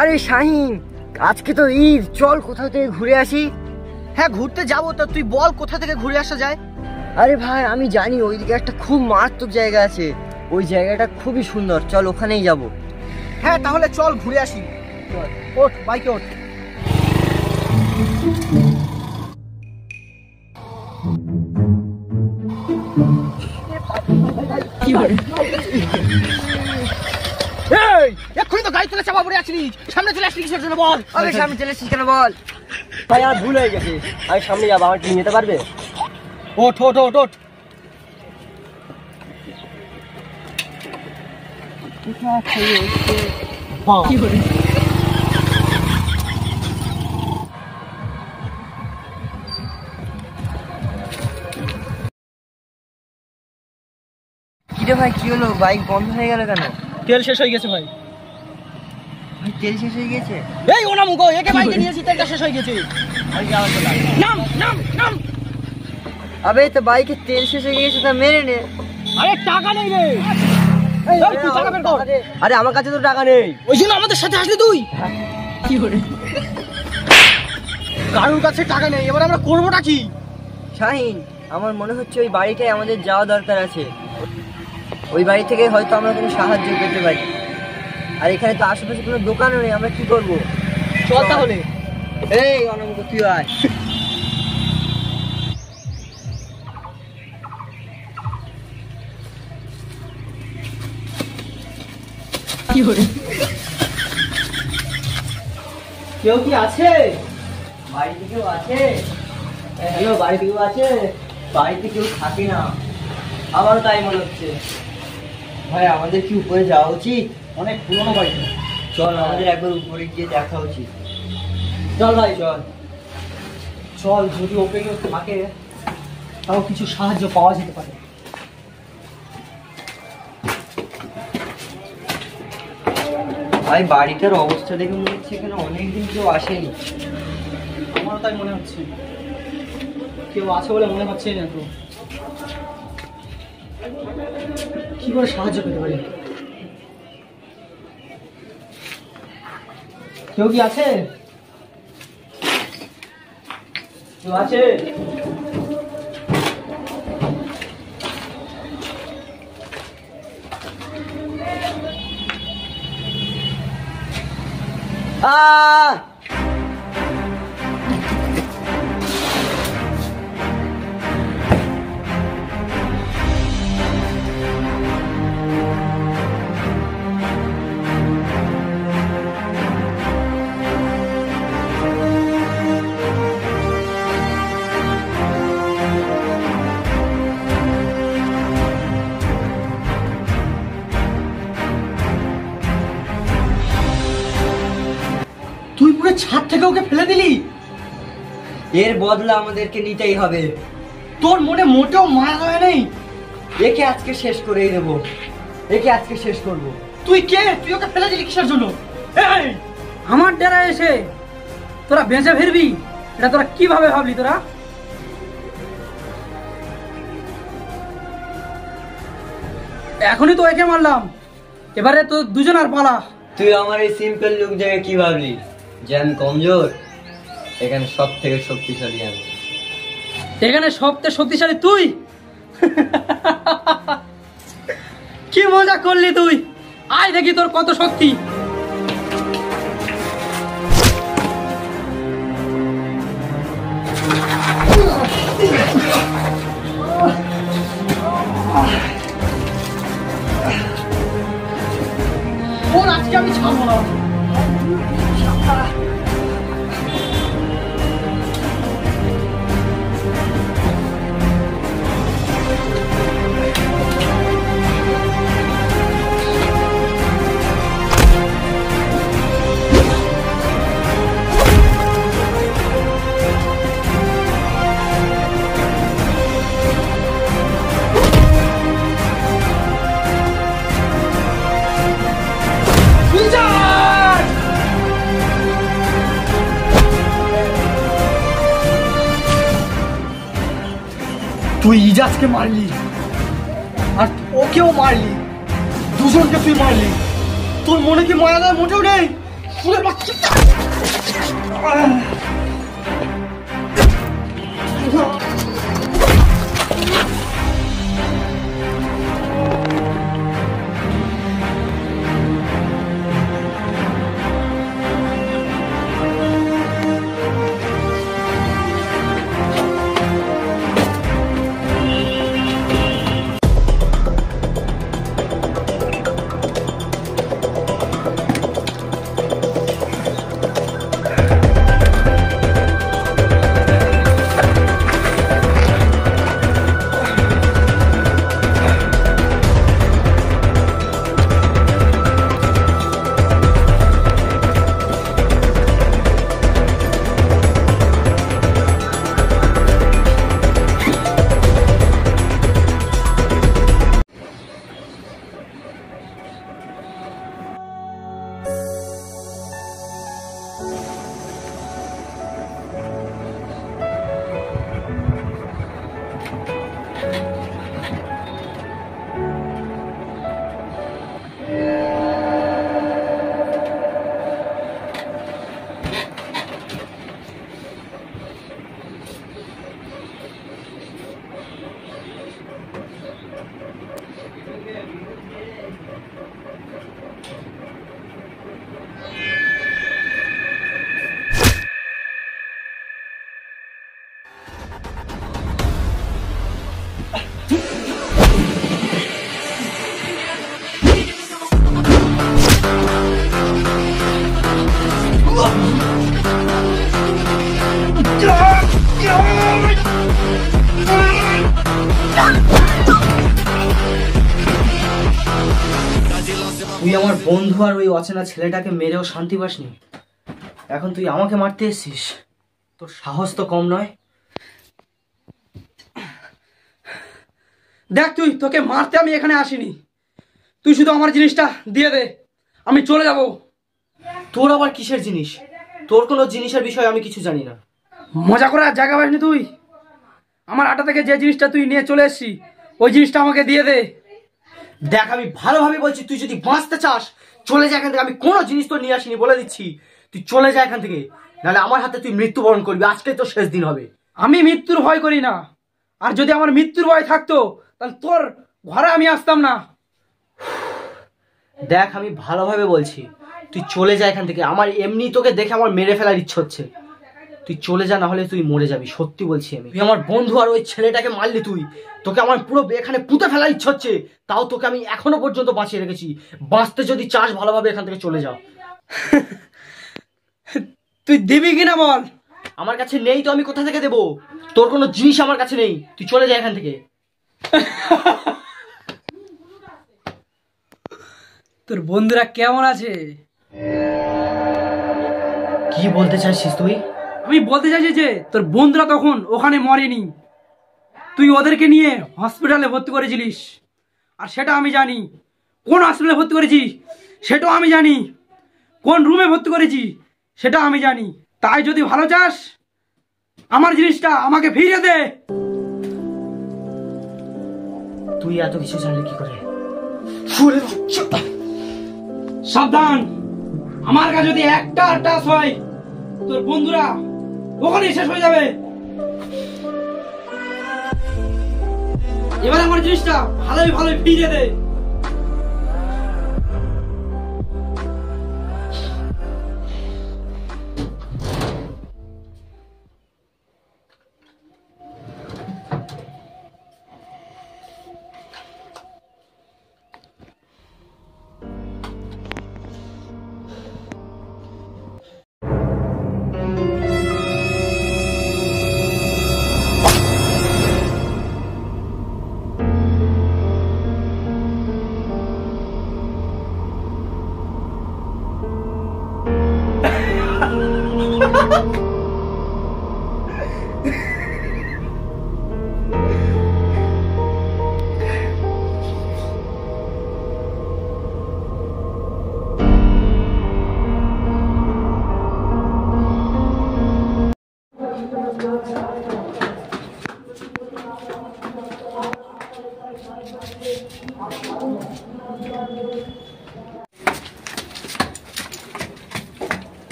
আরে শাহিন, আজকে তো ঈদ, চল কোথাও থেকে ঘুরে আসি। হ্যাঁ ঘুরতে যাবো, তো তুই বল কোথা থেকে ঘুরে আসা যায়। আরে ভাই আমি জানি ওইদিকে একটা খুব মারাত্মক জায়গা আছে, ওই জায়গাটা খুবই সুন্দর, চল ওখানেই যাব। হ্যাঁ তাহলে চল ঘুরে আসি। ওঠ বাইকে ওঠ। এক্ষুনি তো গাড়ি তুলে চাপা পড়ে আছিস, সামনে চলে আসলি কিসের জন্য বল। আরে সামনে চলে এসেছিস কেন বল? ভাই আমার ভুল হয়ে গেছে, আমি সামনে যাবো, আমার টিম যেতে পারবে? ওঠ ওঠ ওঠ ওঠ। কিরে ভাই কি হলো, বাইক বন্ধ হয়ে গেল কেন? তেল শেষ হয়ে গেছে ভাই। ভাই তেল শেষ হয়ে গেছে? এই ওনা মুগো, একে বাইকে নিয়েছি, তেলটা শেষ হয়ে গেছে। নাম নাম নাম। আবে তো বাইকে তেল শেষ হয়ে গেছে, তা মেরে নে। আরে টাকা নেই রে। এই তুই টাকা বের কর। আরে আমার কাছে তো টাকা নেই। ওই জন্য আমাদের সাথে আসলি তুই। কি করে? কারোর কাছে টাকা নেই, এবার আমরা করবোটা কি? শাহিন, আমার মনে হচ্ছে ওই বাড়িটাই আমাদের যাওয়া দরকার আছে, ওই বাড়ি থেকে হয়তো আমরা কোনো সাহায্য পেতে পারি। আর এখানে তো আশেপাশে কোনো দোকানও নেই, আমরা কি করবো? চল তাহলে। এই অনন্ত তুই আয়। কি করে? কেউ কি আছে? বাড়িতে কেউ আছে? হ্যালো, বাড়িতে কেউ আছে? বাড়িতে কেউ থাকে না, আমারও তাই মনে হচ্ছে। ভাই আমাদের কি উপরে যাওয়া উচিত? অনেক পুরনো বাড়ি। চল আমাদের একবার উপরে গিয়ে দেখা উচিত। চল ভাই চল চল, যদি ওপরে কেউ থাকে তাও কিছু সাহায্য পাওয়া যেতে পারে। ভাই বাড়িটার অবস্থা দেখে মনে হচ্ছে এখানে অনেকদিন কেউ আসেনি। আমারও তাই মনে হচ্ছে, কেউ আছে বলে মনে হচ্ছে না তো। কি করে সাহায্য পেতে পারি? কেউ কি আছে? কেউ আছে? তুই পুরো ছাদ থেকে ওকে ফেলে দিলি? এর বদলা আমাদেরকে নিতেই হবে। তোর মনে মোটেও মায়া দয়া নেই? একে আজকে শেষ করেই দেবো, একে আজকে শেষ করবো। তুই কে? তুই ওকে ফেলে দিলি কিসের জন্য? এই আমার ডেরা এসে তোরা বেঁচে ফিরবি, এটা তোরা কিভাবে ভাবলি? তোরা এখনই তো একে মারলাম, এবারে তো দুজন আর পালা। তুই আমার এই সিম্পল লুক দেখে কি ভাবলি যে আমি কমজোর? এখানে সব থেকে শক্তিশালী আমি। এখানে সবচেয়ে শক্তিশালী তুই? কি মজা করলি তুই, আয় দেখি তোর কত শক্তি। ওর আজকে আমি ছাড়বো না। তুই ইজাজকে মারলি আর ওকেও মারলি, দুজনকে তুই মারলি। তোর মনে কি মায়া দেয় মোটেও নেই? ফুলের বাচ্চা। তুই আমার বন্ধু আর ওই অচেনা ছেলেটাকে মেরেও শান্তি পাসনি, এখন তুই আমাকে মারতে এসেছিস? তোর সাহস তো কম নয়। দেখ তুই, তোকে মারতে আমি এখানে আসিনি, তুই শুধু আমার জিনিসটা দিয়ে দে, আমি চলে যাব। তোর আবার কিসের জিনিস? তোর কোনো জিনিসের বিষয়ে আমি কিছু জানি না। মজা করার জায়গা পাসনি তুই? আমার আটা থেকে যে জিনিসটা তুই নিয়ে চলে এসেছি ওই জিনিসটা আমাকে দিয়ে দে। দেখ আমি ভালোভাবে বলছি, তুই যদি বাঁচতে চাস চলে যা এখান থেকে। আমি কোনো জিনিস তো নিয়ে আসিনি, বলে দিচ্ছি। তুই চলে যা এখান থেকে, নাহলে আমার হাতে তুই মৃত্যুবরণ করবি। আজকে তো শেষ দিন হবে। আমি মৃত্যুর ভয় করি না, আর যদি আমার মৃত্যুর ভয় থাকতো তাহলে তোর ঘরে আমি আসতাম না। দেখ আমি ভালোভাবে বলছি, তুই চলে যা এখান থেকে। আমার এমনি তোকে দেখে আমার মেরে ফেলার ইচ্ছে হচ্ছে। তুই চলে যা, না হলে তুই মরে যাবি। সত্যি বলছি আমি। তুই আমার বন্ধু আর ওই ছেলেটাকে মারলি, তোকে আমার পুরো এখানে পুঁতে ফেলার ইচ্ছে হচ্ছে। তাও তোকে আমি এখনো পর্যন্ত বাঁচিয়ে রেখেছি। বাঁচতে যদি চাস ভালোভাবে এখান থেকে চলে যাও। তুই দিবি কিনা বল? আমার কাছে নেই তো আমি কোথা থেকে দেবো? তোর কোনো জিনিস আমার কাছে নেই, তুই চলে যা এখান থেকে। তোর বন্ধুরা কেমন আছে? কি বলতে চাইছিস তুই? আমি বলতে চাইছি যে তোর বন্ধুরা তখন ওখানে মরেনি, তুই ওদেরকে নিয়ে হসপিটালে ভর্তি করেছিলিস। আর সেটা আমি জানি, কোন হসপিটালে ভর্তি করেছি সেটাও আমি জানি, কোন রুমে ভর্তি করেছি সেটাও আমি জানি। তাই যদি ভালো চাস আমার জিনিসটা আমাকে ফিরিয়ে দে। তুই এত কিছু জানলি কি করে? সাবধান, আমার কাছে যদি একটা টাচ হয় তোর বন্ধুরা ওখানে শেষ হয়ে যাবে। এবার আমার জিনিসটা ভালোই ভালোই ফিরিয়ে দে।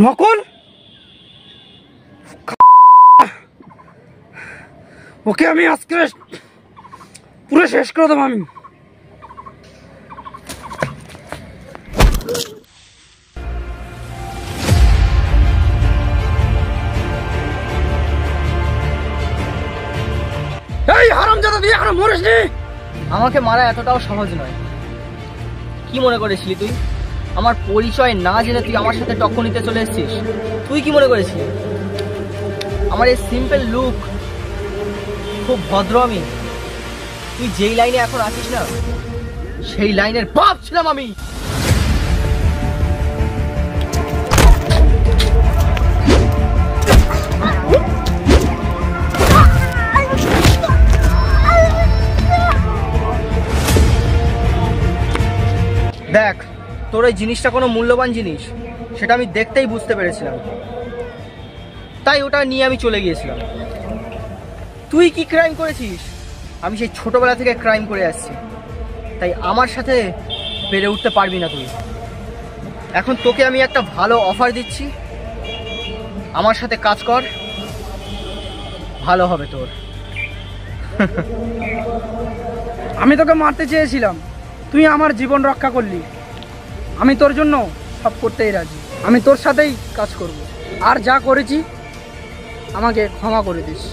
নকল? ওকে আমি আজকে পুরো শেষ করে দেবো আমি। এই হারামজাদা, তুই এখনো মরিসনি? আমাকে মারা এতটাও সহজ নয়। কি মনে করেছিলি তুই? আমার পরিচয় না জেনে তুই আমার সাথে টক্কর নিতে চলে এসেছিস? তুই কি মনে করেছিলি আমার এই সিম্পল লুক খুব ভদ্র আমি? তুই যেই লাইনে এখন আছিস না, সেই লাইনের বাপ ছিলাম আমি। দেখ, তোর ওই জিনিসটা কোনো মূল্যবান জিনিস, সেটা আমি দেখতেই বুঝতে পেরেছিলাম, তাই ওটা নিয়ে আমি চলে গিয়েছিলাম। তুই কি ক্রাইম করেছিস? আমি সেই ছোটবেলা থেকে ক্রাইম করে আসছি, তাই আমার সাথে পেরে উঠতে পারবি না তুই। এখন তোকে আমি একটা ভালো অফার দিচ্ছি, আমার সাথে কাজ কর, ভালো হবে তোর। আমি তোকে মারতে চেয়েছিলাম, তুই আমার জীবন রক্ষা করলি। আমি তোর জন্য সব করতেই রাজি। আমি তোর সাথেই কাজ করব, আর যা করেছি আমাকে ক্ষমা করে দিস।